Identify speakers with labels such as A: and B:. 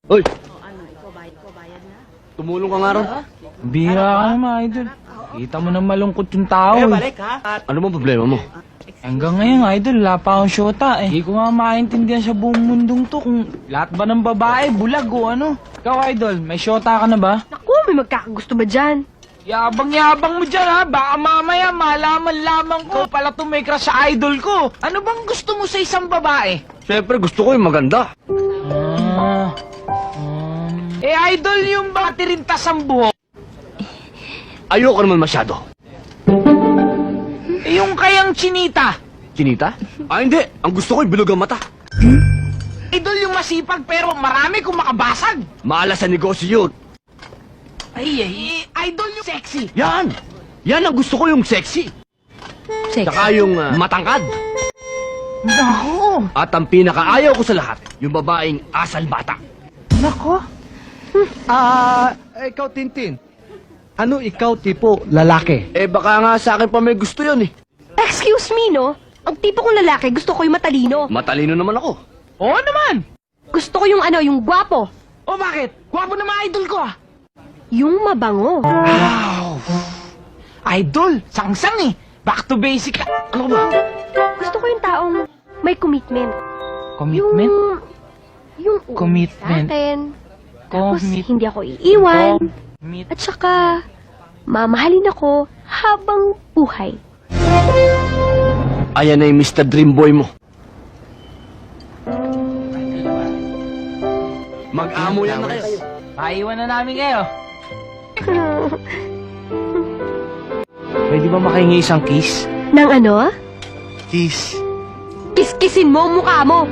A: Hoy,
B: Ano, ikaw bayad na.
A: tumulong ka nga ron.
C: Bira ka naman, idol. Kita mo na malungkot yung tao.
D: balik ha.
A: Ano bang problema mo?
C: Hanggang ngayon, idol, wala pa akong syota eh. Hindi ko nga maintindihan sa buong mundong to kung lahat ba ng babae, bulag o ano. Ikaw, idol, may syota ka na ba?
B: Naku, may magkakagusto ba dyan?
C: Yabang-yabang mo dyan ha, baka mamaya malaman lamang ko pala to may crush sa idol ko. Ano bang gusto mo sa isang babae?
A: Siyempre, gusto ko yung maganda.
C: Idol yung baka tirintas ang buhok.
A: Ayoko naman masyado.
C: Yung kayang chinita.
A: Chinita? Ah, hindi. Ang gusto ko yung bilog ang mata.
C: Idol yung masipag pero marami kung makabasag.
A: Maalas sa negosyo yun.
C: Idol yung sexy.
A: Yan! Yan ang gusto ko yung sexy.
B: Sex.
A: Saka yung matangkad.
C: Nako.
A: At ang pinakaayaw ko sa lahat, yung babaeng asal bata.
C: Nako.
D: Ikaw, Tintin. Ano ikaw tipo lalaki?
A: Eh baka nga sa akin pa may gusto yun eh.
B: Excuse me, no? Ang tipo kong lalaki, gusto ko yung matalino.
A: Matalino naman ako.
C: Oo naman.
B: Gusto ko yung yung gwapo.
C: O bakit? Gwapo na mga idol ko ah.
B: Yung mabango.
C: Wow. Idol, sangsang eh. Back to basic. Ano ba?
B: Gusto ko yung taong may commitment.
C: Commitment?
B: Yung
C: Commitment.
B: sa akin. Tapos
C: Commit.
B: hindi ako iiwan.
C: Commit.
B: At saka, mamahalin ako habang buhay.
A: Ayan na yung Mr. Dreamboy mo. Mag-amo yan na kayo.
C: Paiwan na namin kayo. Pwede ba makahingi isang kiss?
B: Nang ano?
C: Kiss.
B: Kiskisin mo ang mukha mo.